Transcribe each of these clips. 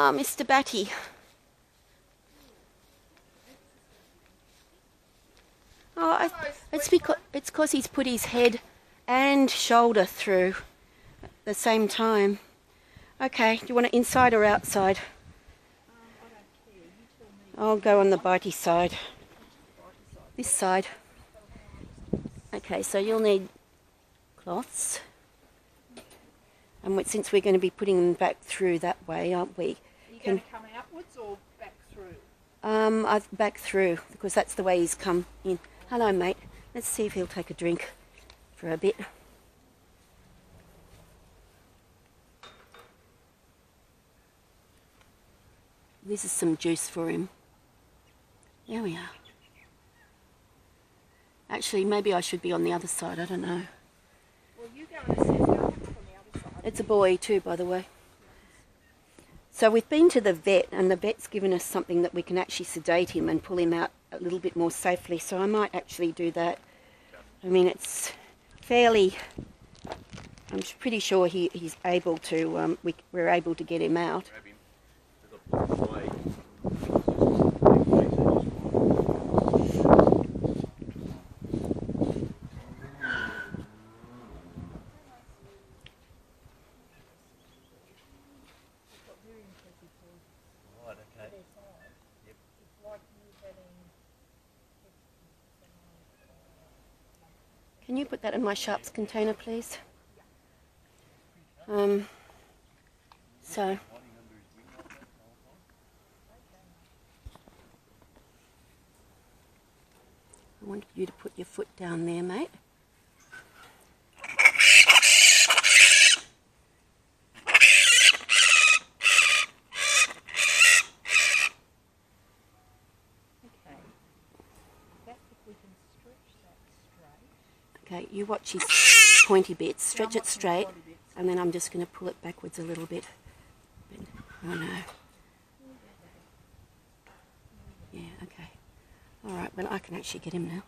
Ah, Mr. Battie. Oh, it's because he's put his head and shoulder through at the same time. Okay, do you want it inside or outside? I don't care. You tell me. I'll go on the bitey side. This side. Okay, so you'll need cloths. And since we're going to be putting them back through that way, aren't we? Are you going to come outwards or back through? Back through, because that's the way he's come in. Hello, mate. Let's see if he'll take a drink for a bit. This is some juice for him. There we are. Actually, maybe I should be on the other side. I don't know. Well, you go and assess. Go on the other side. It's a boy too, by the way. So we've been to the vet, and the vet's given us something that we can actually sedate him and pull him out a little bit more safely. So I might actually do that. I mean, it's fairly... I'm pretty sure he's able to... we're able to get him out. Can you put that in my sharps container, please? So I want you to put your foot down there, mate. Okay, you watch his pointy bits, stretch it straight, and then I'm just going to pull it backwards a little bit. Oh no. Yeah, okay. Alright, well I can actually get him now.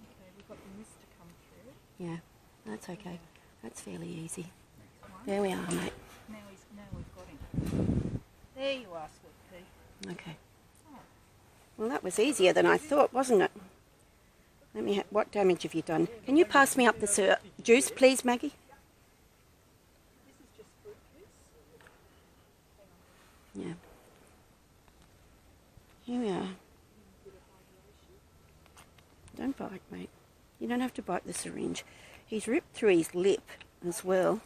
Okay, we've got the mist to come through. Yeah, that's okay. That's fairly easy. There we are, mate. Now we've got him. There you are, sweet pea. Okay. Well, that was easier than I thought, wasn't it? What damage have you done? Can you pass me up the juice, please, Maggie? This is just fruit juice. Yeah. Here we are. Don't bite, mate. You don't have to bite the syringe. He's ripped through his lip as well.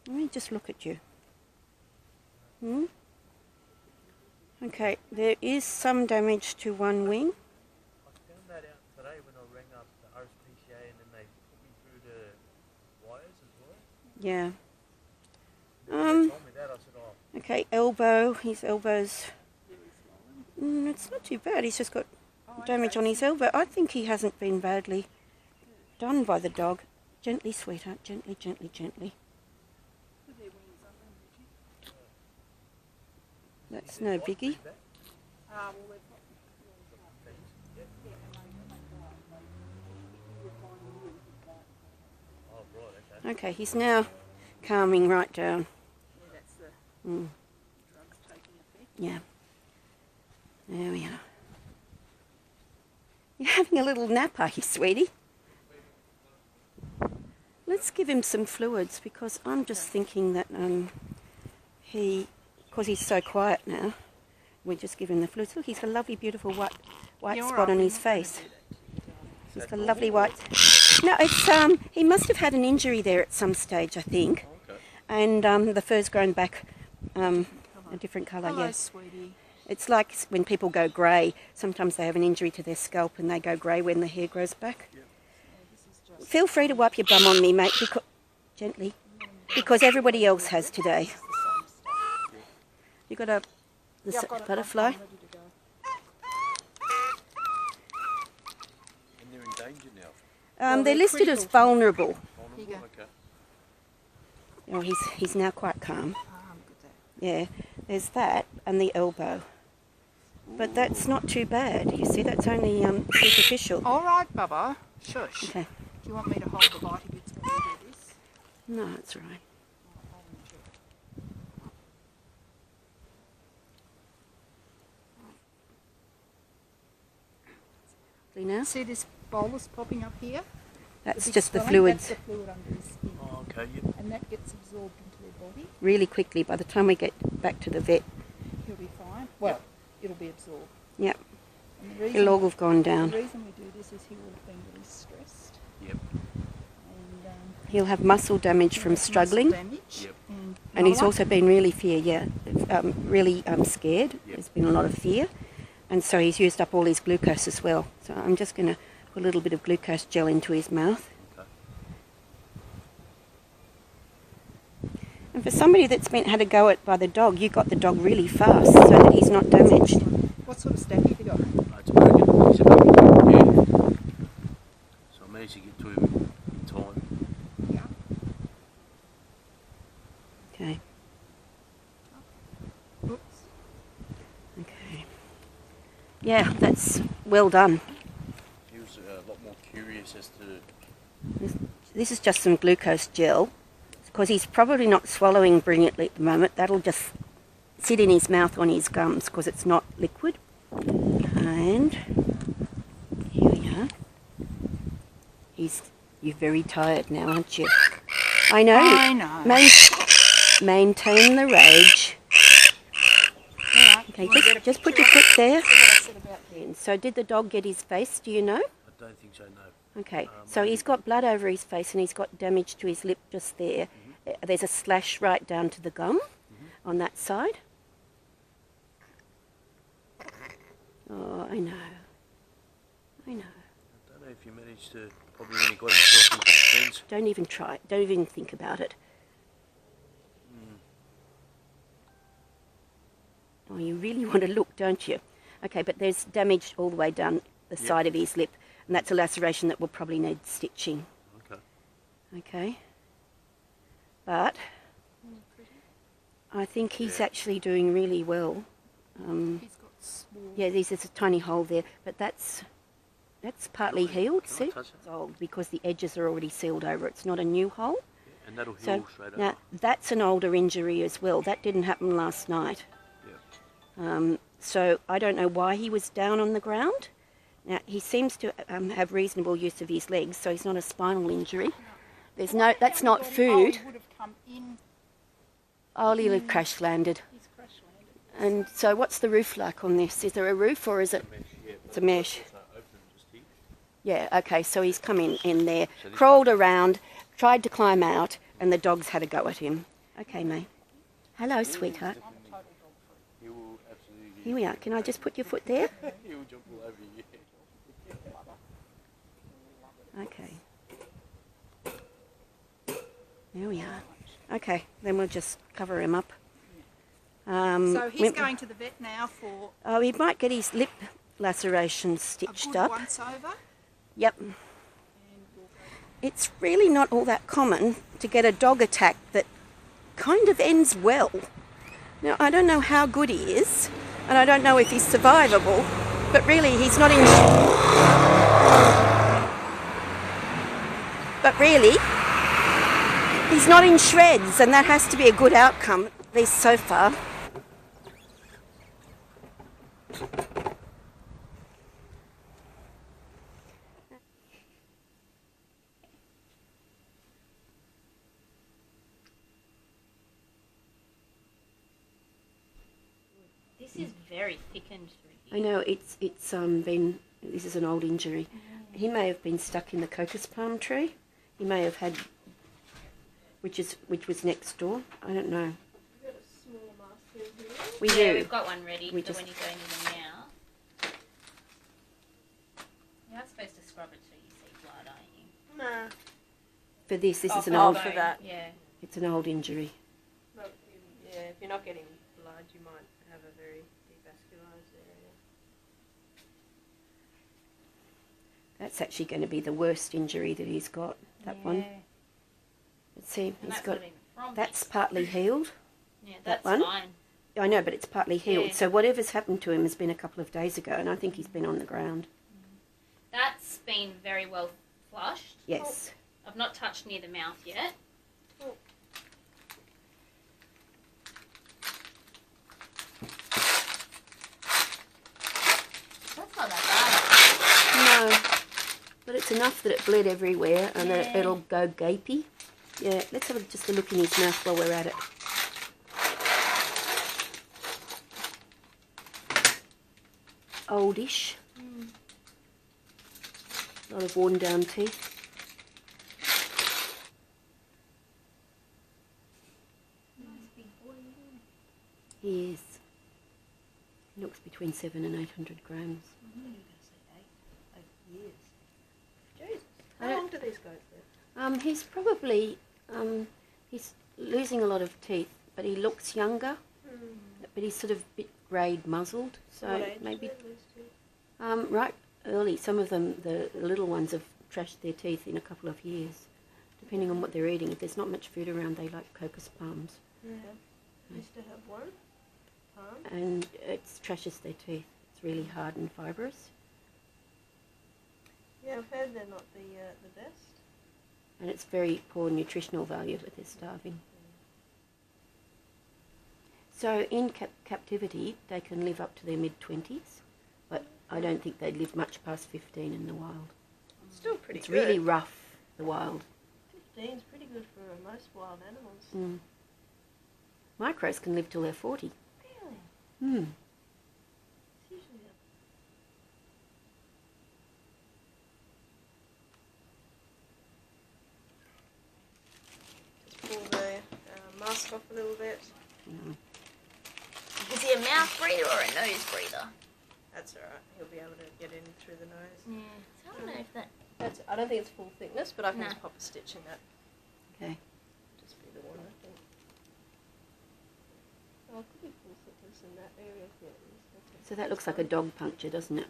Let me just look at you. Okay, there is some damage to one wing. I found that out today when I rang up the RSPCA and then they put me through the wires as well. Yeah. When they told me that, I said, oh. Okay, elbow. His elbow's... it's not too bad. He's just got damage on his elbow. I think he hasn't been badly done by the dog. Gently, sweetheart. Gently, gently, gently. That's no biggie. Okay, he's now calming right down. Yeah, that's the drugs taking effect. Yeah. There we are. You're having a little nap, are you, sweetie? Let's give him some fluids, because I'm just thinking that because he's so quiet now, we just give him the fluids. Look, he's got a lovely, beautiful white spot on his face. He's got a lovely white... No, it's he must have had an injury there at some stage, I think. Okay. And the fur's grown back a different colour. Hello, Yeah. sweetie. It's like when people go grey. Sometimes they have an injury to their scalp and they go grey when the hair grows back. Yep. Feel free to wipe your bum on me, mate, gently, because everybody else has today. You got a butterfly? I'm ready to go. And they're in danger now. They're they're listed as critical. vulnerable. Here you go. Okay. Oh, he's now quite calm. I'm good Yeah, there's that and the elbow. But that's not too bad. You see, that's only superficial. All right, Bubba. Shush. Okay. Do you want me to hold the bitey bits while you do this? No, it's all right. quickly now. See this bolus popping up here? That's big just the swelling, fluids. That's the fluid under his skin. Oh, okay, yep. And that gets absorbed into their body. Really quickly. By the time we get back to the vet, He'll be fine. Well, it'll be absorbed. yep, And the it'll all have gone the down. reason we do this is he will have been really stressed. Yep. And He'll have muscle damage from muscle struggling. damage. Yep. And he's another also been really really scared. Yep. There's been a lot of fear. And so he's used up all his glucose as well. So I'm just going to put a little bit of glucose gel into his mouth. Okay. And for somebody that's had a go at by the dog, you got the dog really fast so that he's not damaged. What sort of staff have you got? It's American. He's American. Yeah. So I managed to get to him in time. Yeah. Okay. Oops. Okay. Yeah, that's well done. He was a lot more curious as to... This is just some glucose gel because he's probably not swallowing brilliantly at the moment. That'll just sit in his mouth on his gums because it's not liquid. And here we are. You're very tired now, aren't you? I know. I know. Maintain the rage. Alright, Okay, you wanna get a just put picture your of foot there. it? See what I said about that? So did the dog get his face, do you know? I don't think so, no. Okay, so he's got blood over his face and he's got damage to his lip just there. There's a slash right down to the gum on that side. Oh, I know. I know. I don't know if you managed to... Probably when he got himself into defence. Don't even try it. Don't even think about it. Oh, you really want to look, don't you? Okay, but there's damage all the way down the side of his lip, and that's a laceration that will probably need stitching. Okay. Okay. But I think he's actually doing really well. He's got small... Yeah, there's a tiny hole there, but that's partly healed. Can I See, touch it? it's old because the edges are already sealed over. It's not a new hole. Yeah, and that'll heal So straight now over. that's an older injury as well. That didn't happen last night. Yeah. So I don't know why he was down on the ground. Now he seems to have reasonable use of his legs, so he's not a spinal injury. There's no. That's not food. Oh, he would have come in. Oh, he'll have crash landed. He's crash landed. And so, what's the roof like on this? Is there a roof or is it? It's a mesh. It's not open, just here. Yeah. Okay. So he's come in there, So this crawled around, tried to climb out, and the dogs had a go at him. Okay, mate. Hello, sweetheart. I'm a total dog freak. He will absolutely... Here we are. Can I just put your foot there? He will jump all over you. Okay. There we are. Okay, then we'll just cover him up. So he's going to the vet now for Oh, he might get his lip laceration a stitched good up. once over. Yep. And we'll go. It's really not all that common to get a dog attack that kind of ends well. Now, I don't know how good he is, and I don't know if he's survivable, but really he's not in... But really, he's not in shreds, and that has to be a good outcome, at least so far. This is very thickened through I here. know it's been. This is an old injury. He may have been stuck in the cocos palm tree. He may have had, which was next door. I don't know. We Yeah, do. we've got one ready We for just- when you're going in the mouth. You're not supposed to scrub it till you see blood, aren't you? Nah, For this is an Oh, old. for that. Yeah. It's an old injury. not, yeah, if you're not getting blood, you might have a very devascularized area. That's actually going to be the worst injury that he's got. That one. Yeah. Let's see. And He's that's got. not even from That's this. partly healed. Yeah, that that's one. fine. I know, but it's partly healed. Yeah. So whatever's happened to him has been a couple of days ago, and I think he's been on the ground. That's been very well flushed. Yes. I've not touched near the mouth yet. That's not that No. it's enough that it bled everywhere and that Yeah. it'll go gapey. Yeah, let's have just a look in his mouth while we're at it. Oldish. A lot of worn down teeth. Nice big boy. He is. He looks between 700 and 800 grams. I'm going to say 8 years. Jesus. I How don't- long do these guys live? He's probably, he's losing a lot of teeth, but he looks younger, but he's sort of a bit greyed muzzled, so What age maybe, do they lose teeth? right early. Some of them, the little ones, have trashed their teeth in a couple of years, depending on what they're eating. If there's not much food around, they like cocos palms, Yeah. I used to have one. Palm. and it trashes their teeth. It's really hard and fibrous, Yeah, I've heard they're not the best. and it's very poor nutritional value if they're starving. So in captivity, they can live up to their mid-20s, but I don't think they'd live much past 15 in the wild. Still pretty It's good. really rough, the wild. 15 is pretty good for most wild animals. Mm. Micros can live till they're 40. Really? Mm. It's usually just pull the mask off a little bit. No. Is he a mouth breather or a nose breather? That's alright. He'll be able to get in through the nose. Yeah. So I don't know if that. I don't think it's full thickness, but I can No. just pop a stitch in that. Okay. Just be the one, I think. Oh, it could be full thickness in that area. Yeah, So that looks like a dog puncture, doesn't it?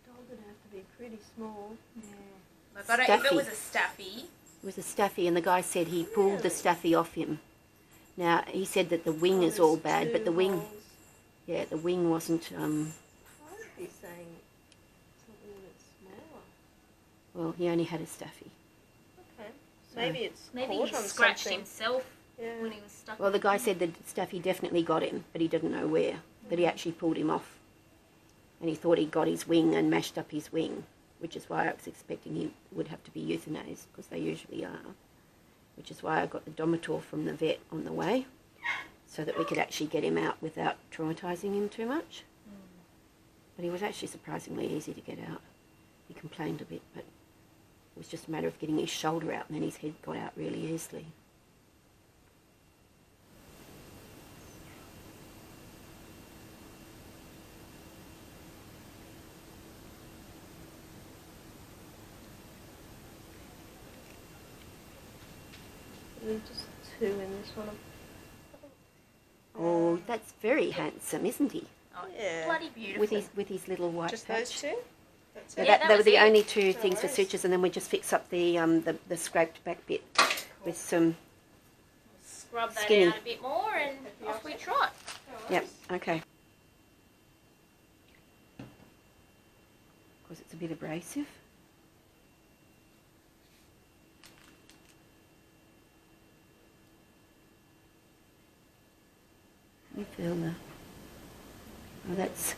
Dog would have to be pretty small. Yeah. Like I don't. If it Staffy. was a staffy. It was a staffy, and the guy said he pulled the Really? staffy off him. Now, he said that the wing is all bad, but the wing, yeah, the wing wasn't, I would be saying something a bit smaller. well, he only had a staffy. Okay. So- Maybe it's Maybe caught he on scratched something. himself Yeah. when he was stuck. Well, the guy said the staffy definitely got him, but he didn't know where, that he actually pulled him off. And he thought he got his wing and mashed up his wing, which is why I was expecting he would have to be euthanized, because they usually are. Which is why I got the Domitor from the vet on the way, so that we could actually get him out without traumatising him too much. But he was actually surprisingly easy to get out. He complained a bit, but it was just a matter of getting his shoulder out, and then his head got out really easily. Just two in this one. Oh, that's very handsome, isn't he? Oh, Yeah. bloody beautiful. With his little white Just patch. those two? That's So it? Yeah, that that they were was the it. only two No things for worries. sutures, and then we just fix up the scraped back bit with some. Scrub that Skinny. out a bit more and off we trot. Yep. Okay. Because it's a bit abrasive. You feel the. Oh, that's.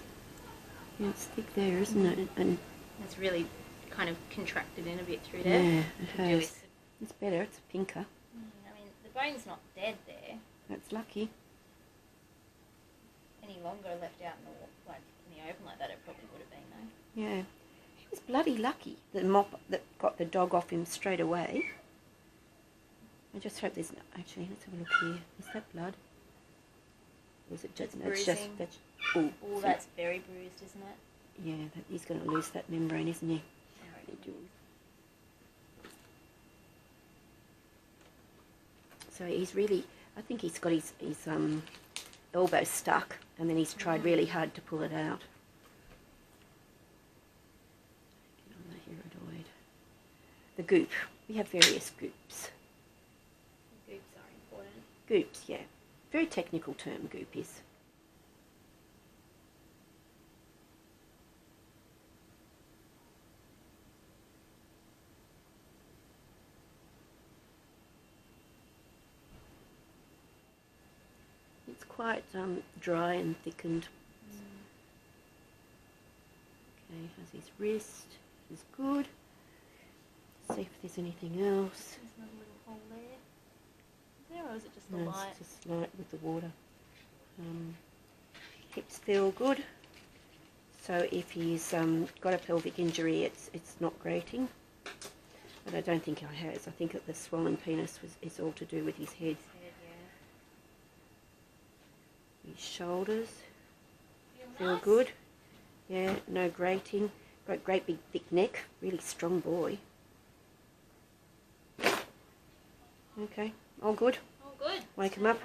Yeah, it's thick there, isn't it? And It's really kind of contracted in a bit through there. yeah, it Could do has. with- It's better. It's pinker. I mean, the bone's not dead there. That's lucky. Any longer left out in the open like that, it probably would have been though. Yeah. He was bloody lucky. The mop that got the dog off him straight away. I just hope there's no, actually, let's have a look here. Is that blood? Or is it just, It's that's just, bruising. that's, oh, Oh, that's very bruised, isn't it? yeah, that, he's going to lose that membrane, isn't he? So he's really, I think he's got his elbow stuck, and then he's tried really hard to pull it out. Get on the iridoid. The goop. We have various goops. Goops are important. Goops, yeah. Very technical term, goop is. It's quite dry and thickened. Okay, has his wrist. is good. See if there's anything else. There's another little hole there. Is there, or is it just the No, light? it's just light with the water. Hips feel good. So if he's got a pelvic injury, it's not grating. But I don't think he has. I think that the swollen penis is all to do with his head. His shoulders feel nice. good. Yeah, no grating. Got a great big thick neck. Really strong boy. Okay, all good. Oh, good. Wake him up.